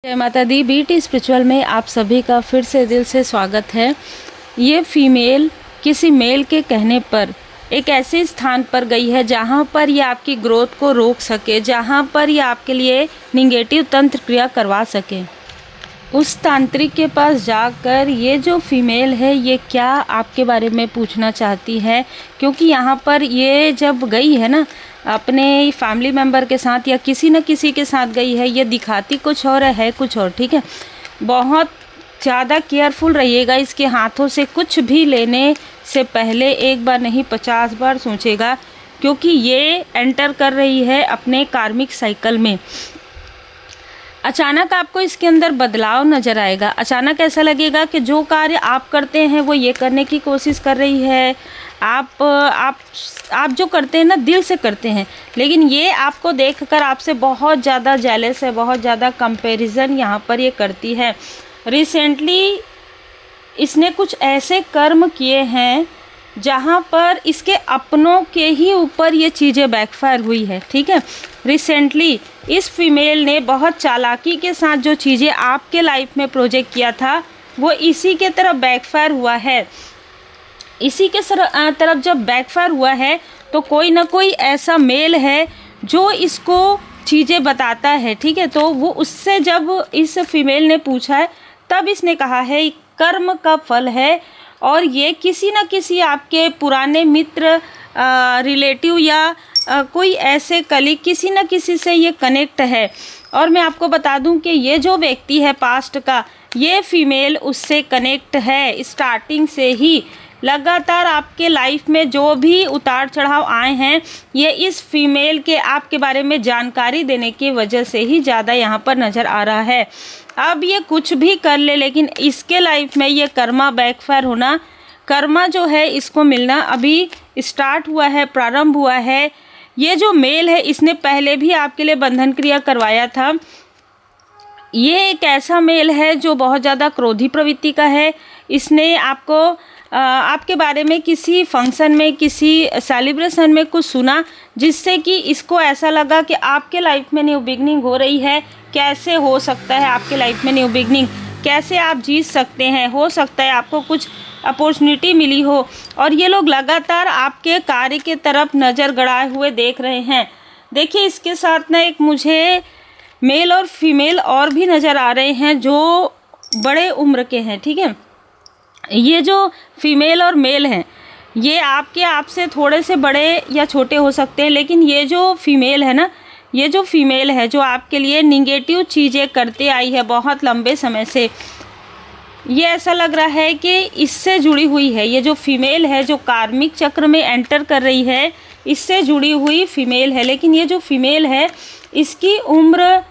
जय माता दी। BT spiritual में आप सभी का फिर से दिल से स्वागत है। ये फीमेल किसी मेल के कहने पर एक ऐसे स्थान पर गई है जहाँ पर ये आपकी ग्रोथ को रोक सके, जहाँ पर ये आपके लिए निगेटिव तंत्र क्रिया करवा सके। उस तांत्रिक के पास जाकर ये जो फीमेल है ये क्या आपके बारे में पूछना चाहती है, क्योंकि यहाँ पर ये जब गई है ना अपने फैमिली मेम्बर के साथ या किसी न किसी के साथ गई है, ये दिखाती कुछ और है कुछ और। ठीक है, बहुत ज़्यादा केयरफुल रहिएगा। इसके हाथों से कुछ भी लेने से पहले एक बार नहीं 50 बार सोचेगा, क्योंकि ये एंटर कर रही है अपने कार्मिक साइकिल में। अचानक आपको इसके अंदर बदलाव नज़र आएगा। अचानक ऐसा लगेगा कि जो कार्य आप करते हैं वो ये करने की कोशिश कर रही है। आप जो करते हैं ना दिल से करते हैं, लेकिन ये आपको देखकर आपसे बहुत ज़्यादा जेलस है, बहुत ज़्यादा कंपैरिजन यहाँ पर ये करती है। रिसेंटली इसने कुछ ऐसे कर्म किए हैं जहाँ पर इसके अपनों के ही ऊपर ये चीज़ें बैकफायर हुई है। ठीक है, रिसेंटली इस फीमेल ने बहुत चालाकी के साथ जो चीज़ें आपके लाइफ में प्रोजेक्ट किया था वो इसी के तरफ बैकफायर हुआ है। इसी के तरफ जब बैकफायर हुआ है तो कोई ना कोई ऐसा मेल है जो इसको चीज़ें बताता है। ठीक है, तो वो उससे जब इस फीमेल ने पूछा है तब इसने कहा है कर्म का फल है, और ये किसी न किसी आपके पुराने मित्र, रिलेटिव या कोई ऐसे कलीग, किसी न किसी से ये कनेक्ट है। और मैं आपको बता दूं कि ये जो व्यक्ति है पास्ट का, ये फीमेल उससे कनेक्ट है। स्टार्टिंग से ही लगातार आपके लाइफ में जो भी उतार चढ़ाव आए हैं, ये इस फीमेल के आपके बारे में जानकारी देने की वजह से ही ज़्यादा यहाँ पर नज़र आ रहा है। अब ये कुछ भी कर ले, लेकिन इसके लाइफ में ये कर्मा बैकफायर होना, कर्मा जो है इसको मिलना अभी स्टार्ट हुआ है, प्रारंभ हुआ है। ये जो मेल है इसने पहले भी आपके लिए बंधन क्रिया करवाया था। ये एक ऐसा मेल है जो बहुत ज़्यादा क्रोधी प्रवृत्ति का है। इसने आपको आपके बारे में किसी फंक्शन में, किसी सेलिब्रेशन में कुछ सुना, जिससे कि इसको ऐसा लगा कि आपके लाइफ में न्यू बिगनिंग हो रही है। कैसे हो सकता है आपके लाइफ में न्यू बिगनिंग, कैसे आप जीत सकते हैं, हो सकता है आपको कुछ अपॉर्चुनिटी मिली हो। और ये लोग लगातार आपके कार्य के तरफ नज़र गड़ाए हुए देख रहे हैं। देखिए, इसके साथ ना एक मुझे मेल और फीमेल और भी नज़र आ रहे हैं जो बड़े उम्र के हैं। ठीक है, ये जो फीमेल और मेल हैं ये आपसे थोड़े से बड़े या छोटे हो सकते हैं, लेकिन ये जो फीमेल है ना, ये जो फीमेल है जो आपके लिए निगेटिव चीज़ें करते आई है बहुत लंबे समय से, ये ऐसा लग रहा है कि इससे जुड़ी हुई है। ये जो फीमेल है जो कार्मिक चक्र में एंटर कर रही है, इससे जुड़ी हुई फीमेल है। लेकिन ये जो फीमेल है इसकी उम्र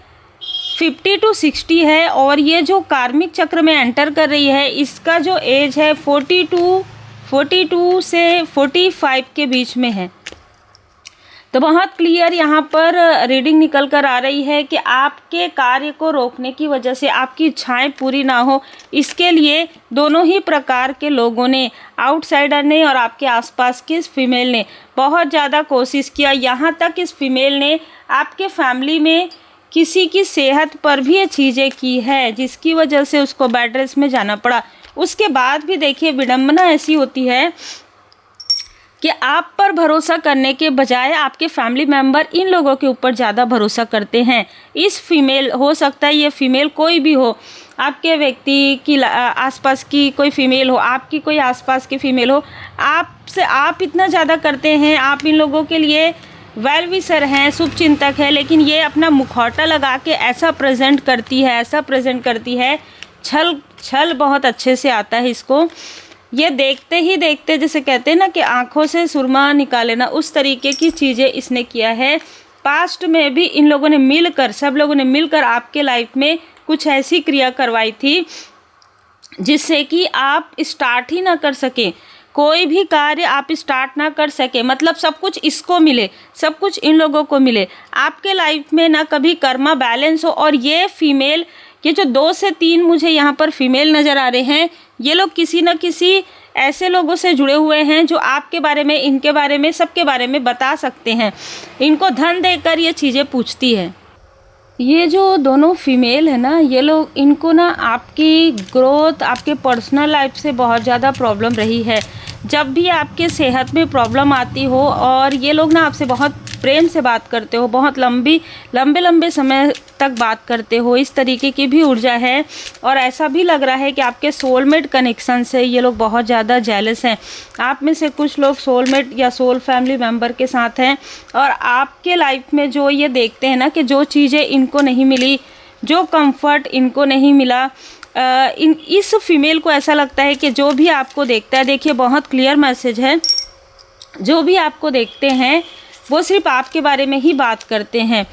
50 to 60 है, और ये जो कार्मिक चक्र में एंटर कर रही है इसका जो एज है 42 से 45 के बीच में है। तो बहुत क्लियर यहाँ पर रीडिंग निकल कर आ रही है कि आपके कार्य को रोकने की वजह से आपकी इच्छाएं पूरी ना हो, इसके लिए दोनों ही प्रकार के लोगों ने, आउटसाइडर ने और आपके आसपास की इस फीमेल ने बहुत ज़्यादा कोशिश किया। यहाँ तक इस फीमेल ने आपके फैमिली में किसी की सेहत पर भी ये चीज़ें की है, जिसकी वजह से उसको बेड रेस्ट में जाना पड़ा। उसके बाद भी देखिए विडंबना ऐसी होती है कि आप पर भरोसा करने के बजाय आपके फैमिली मेम्बर इन लोगों के ऊपर ज़्यादा भरोसा करते हैं। इस फीमेल, हो सकता है ये फीमेल कोई भी हो, आपके व्यक्ति की आसपास की कोई फीमेल हो, आपकी कोई आसपास की फीमेल हो, आप इतना ज़्यादा करते हैं, आप इन लोगों के लिए वेल विशर हैं, शुभ चिंतक है, लेकिन ये अपना मुखौटा लगा के ऐसा प्रेजेंट करती है, छल बहुत अच्छे से आता है इसको। ये देखते ही देखते, जैसे कहते हैं ना कि आंखों से सुरमा निकाले ना, उस तरीके की चीज़ें इसने किया है। पास्ट में भी इन लोगों ने मिलकर, सब लोगों ने मिलकर आपके लाइफ में कुछ ऐसी क्रिया करवाई थी जिससे कि आप स्टार्ट ही ना कर सके, कोई भी कार्य आप स्टार्ट ना कर सके। मतलब सब कुछ इसको मिले, सब कुछ इन लोगों को मिले, आपके लाइफ में ना कभी कर्मा बैलेंस हो। और ये फीमेल, ये जो 2 से 3 मुझे यहाँ पर फीमेल नज़र आ रहे हैं, ये लोग किसी न किसी ऐसे लोगों से जुड़े हुए हैं जो आपके बारे में, इनके बारे में, सबके बारे में बता सकते हैं। इनको धन देकर ये चीज़ें पूछती है। ये जो दोनों फीमेल है ना, ये लोग, इनको ना आपकी ग्रोथ, आपके पर्सनल लाइफ से बहुत ज़्यादा प्रॉब्लम रही है। जब भी आपके सेहत में प्रॉब्लम आती हो और ये लोग ना आपसे बहुत प्रेम से बात करते हो, बहुत लंबे समय तक बात करते हो, इस तरीके की भी ऊर्जा है। और ऐसा भी लग रहा है कि आपके सोलमेट कनेक्शन से ये लोग बहुत ज़्यादा जेलस हैं। आप में से कुछ लोग सोलमेट या सोल फैमिली मेम्बर के साथ हैं और आपके लाइफ में जो ये देखते हैं ना कि जो चीज़ें इनको नहीं मिली, जो कंफर्ट इनको नहीं मिला, इस फीमेल को ऐसा लगता है कि जो भी आपको देखता है, देखिए बहुत क्लियर मैसेज है, जो भी आपको देखते हैं वो सिर्फ आपके बारे में ही बात करते हैं।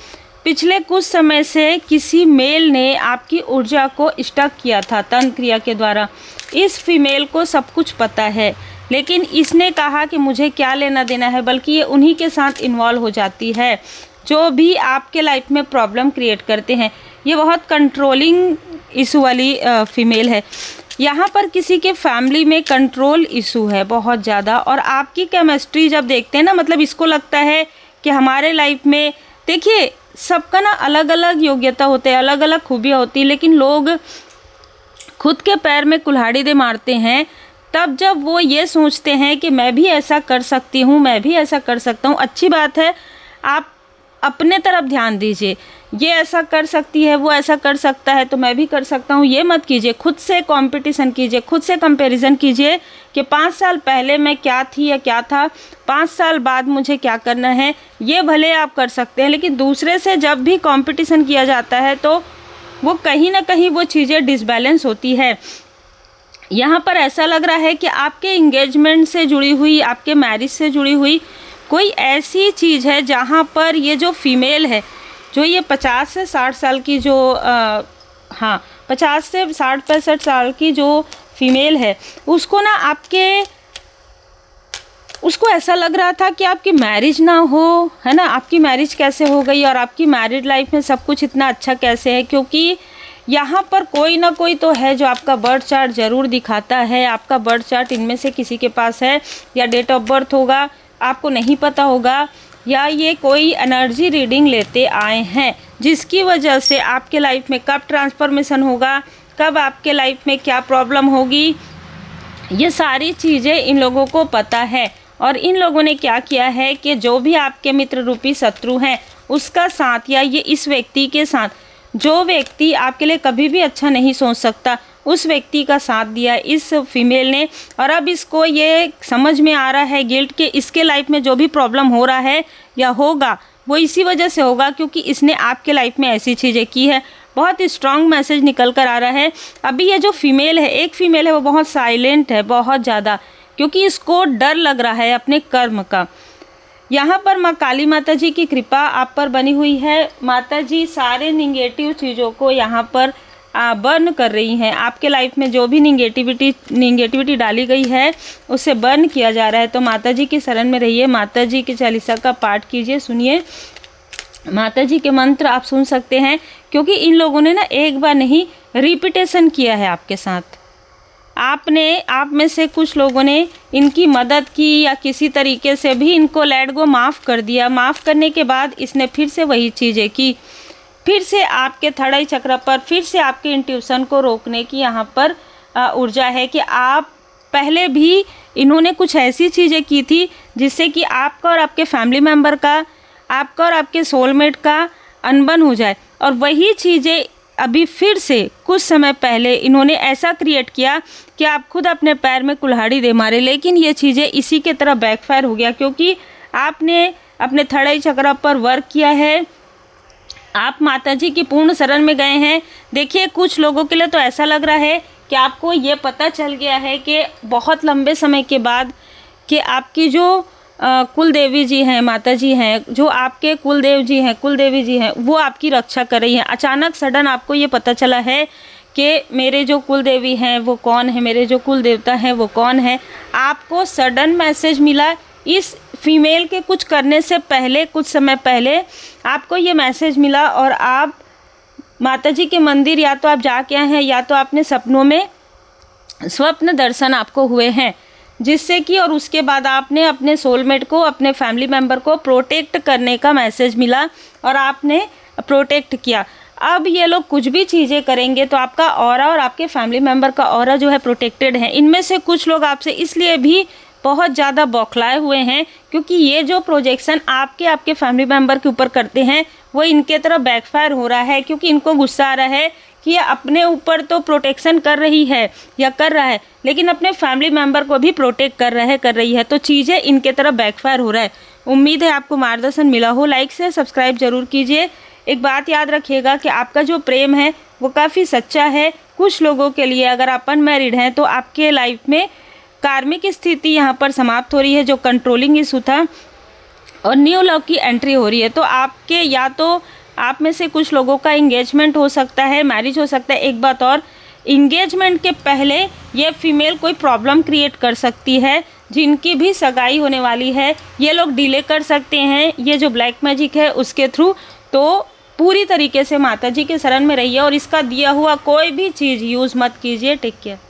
पिछले कुछ समय से किसी मेल ने आपकी ऊर्जा को स्टक किया था तंत्र क्रिया के द्वारा। इस फीमेल को सब कुछ पता है, लेकिन इसने कहा कि मुझे क्या लेना देना है, बल्कि ये उन्हीं के साथ इन्वॉल्व हो जाती है जो भी आपके लाइफ में प्रॉब्लम क्रिएट करते हैं। ये बहुत कंट्रोलिंग इशू वाली फीमेल है। यहाँ पर किसी के फैमिली में कंट्रोल इशू है बहुत ज़्यादा, और आपकी केमिस्ट्री जब देखते हैं ना, मतलब इसको लगता है कि हमारे लाइफ में, देखिए सबका ना अलग अलग योग्यता होते हैं, अलग अलग खूबियाँ होती है, लेकिन लोग खुद के पैर में कुल्हाड़ी दे मारते हैं तब जब वो ये सोचते हैं कि मैं भी ऐसा कर सकती हूँ, मैं भी ऐसा कर सकता हूँ। अच्छी बात है, आप अपने तरफ ध्यान दीजिए, ये ऐसा कर सकती है, वो ऐसा कर सकता है, तो मैं भी कर सकता हूँ, ये मत कीजिए। खुद से कंपटीशन कीजिए, खुद से कंपैरिजन कीजिए कि 5 साल पहले मैं क्या थी या क्या था, 5 साल बाद मुझे क्या करना है। ये भले आप कर सकते हैं, लेकिन दूसरे से जब भी कंपटीशन किया जाता है तो वो कहीं ना कहीं वो चीज़ें डिसबैलेंस होती है। यहाँ पर ऐसा लग रहा है कि आपके इंगेजमेंट से जुड़ी हुई, आपके मैरिज से जुड़ी हुई कोई ऐसी चीज़ है जहाँ पर ये जो फीमेल है, जो ये 50 से 60 साल की जो 50 से 60-65 साल की जो फीमेल है, उसको ना उसको ऐसा लग रहा था कि आपकी मैरिज ना हो, है ना, आपकी मैरिज कैसे हो गई और आपकी मैरिड लाइफ में सब कुछ इतना अच्छा कैसे है। क्योंकि यहाँ पर कोई ना कोई तो है जो आपका बर्थ चार्ट ज़रूर दिखाता है। आपका बर्थ चार्ट इनमें से किसी के पास है, या डेट ऑफ बर्थ होगा, आपको नहीं पता होगा, या ये कोई एनर्जी रीडिंग लेते आए हैं, जिसकी वजह से आपके लाइफ में कब ट्रांसफॉर्मेशन होगा, कब आपके लाइफ में क्या प्रॉब्लम होगी, ये सारी चीज़ें इन लोगों को पता है। और इन लोगों ने क्या किया है कि जो भी आपके मित्र रूपी शत्रु हैं उसका साथ, या ये इस व्यक्ति के साथ, जो व्यक्ति आपके लिए कभी भी अच्छा नहीं सोच सकता, उस व्यक्ति का साथ दिया इस फीमेल ने। और अब इसको ये समझ में आ रहा है गिल्ट के इसके लाइफ में जो भी प्रॉब्लम हो रहा है या होगा, वो इसी वजह से होगा क्योंकि इसने आपके लाइफ में ऐसी चीज़ें की है। बहुत स्ट्रॉन्ग मैसेज निकल कर आ रहा है। अभी ये जो फीमेल है, एक फीमेल है, वो बहुत साइलेंट है, बहुत ज़्यादा, क्योंकि इसको डर लग रहा है अपने कर्म का। यहाँ पर माँ काली माता जी की कृपा आप पर बनी हुई है। माता जी सारे निगेटिव चीज़ों को यहाँ पर बर्न कर रही हैं। आपके लाइफ में जो भी निगेटिविटी डाली गई है उसे बर्न किया जा रहा है। तो माता जी की शरण में रहिए, माता जी की चालीसा का पाठ कीजिए, सुनिए। माता जी के मंत्र आप सुन सकते हैं, क्योंकि इन लोगों ने ना एक बार नहीं रिपीटेशन किया है आपके साथ। आप में से कुछ लोगों ने इनकी मदद की या किसी तरीके से भी इनको लेट गो, माफ़ कर दिया। माफ़ करने के बाद इसने फिर से वही चीज़ें की, फिर से आपके थर्ड चक्र पर, फिर से आपके इंट्यूशन को रोकने की यहाँ पर ऊर्जा है कि आप पहले भी इन्होंने कुछ ऐसी चीज़ें की थी जिससे कि आपका और आपके फैमिली मेम्बर का, आपका और आपके सोलमेट का अनबन हो जाए। और वही चीज़ें अभी फिर से कुछ समय पहले इन्होंने ऐसा क्रिएट किया कि आप खुद अपने पैर में कुल्हाड़ी दे मारे। लेकिन ये चीज़ें इसी के तरह बैकफायर हो गया, क्योंकि आपने अपने थर्ड चक्र पर वर्क किया है, आप माता जी की पूर्ण शरण में गए हैं। देखिए, कुछ लोगों के लिए तो ऐसा लग रहा है कि आपको ये पता चल गया है कि बहुत लंबे समय के बाद कि आपकी जो कुल देवी जी हैं, माता जी हैं, जो आपके कुलदेव जी हैं, कुलदेवी जी हैं, वो आपकी रक्षा कर रही हैं। अचानक सडन आपको ये पता चला है कि मेरे जो कुलदेवी हैं वो कौन है, मेरे जो कुल देवता हैं वो कौन है। आपको सडन मैसेज मिला इस फीमेल के कुछ करने से पहले, कुछ समय पहले आपको ये मैसेज मिला, और आप माता जी के मंदिर या तो आप जाके आए हैं या तो आपने सपनों में स्वप्न दर्शन आपको हुए हैं, जिससे कि और उसके बाद आपने अपने सोलमेट को, अपने फैमिली मेम्बर को प्रोटेक्ट करने का मैसेज मिला और आपने प्रोटेक्ट किया। अब ये लोग कुछ भी चीज़ें करेंगे तो आपका ऑरा और आपके फैमिली मेम्बर का ऑरा जो है प्रोटेक्टेड है। इनमें से कुछ लोग आपसे इसलिए भी बहुत ज़्यादा बौखलाए हुए हैं क्योंकि ये जो प्रोजेक्शन आपके फैमिली मेम्बर के ऊपर करते हैं वो इनके तरफ बैकफायर हो रहा है, क्योंकि इनको गुस्सा आ रहा है कि ये अपने ऊपर तो प्रोटेक्शन कर रही है या कर रहा है, लेकिन अपने फैमिली मेम्बर को भी प्रोटेक्ट कर रही है, तो चीज़ें इनके तरफ बैकफायर हो रहा है। उम्मीद है आपको मार्गदर्शन मिला हो। लाइक से सब्सक्राइब जरूर कीजिए। एक बात याद रखिएगा कि आपका जो प्रेम है वो काफ़ी सच्चा है। कुछ लोगों के लिए अगर आप अनमैरिड हैं तो आपके लाइफ में कार्मिक स्थिति यहाँ पर समाप्त हो रही है, जो कंट्रोलिंग इशू था, और न्यू लव की एंट्री हो रही है। तो आपके या तो आप में से कुछ लोगों का इंगेजमेंट हो सकता है, मैरिज हो सकता है। एक बात और, इंगेजमेंट के पहले ये फीमेल कोई प्रॉब्लम क्रिएट कर सकती है। जिनकी भी सगाई होने वाली है ये लोग डिले कर सकते हैं ये जो ब्लैक मैजिक है उसके थ्रू। तो पूरी तरीके से माता जी के शरण में रहिए और इसका दिया हुआ कोई भी चीज़ यूज़ मत कीजिए। Take care.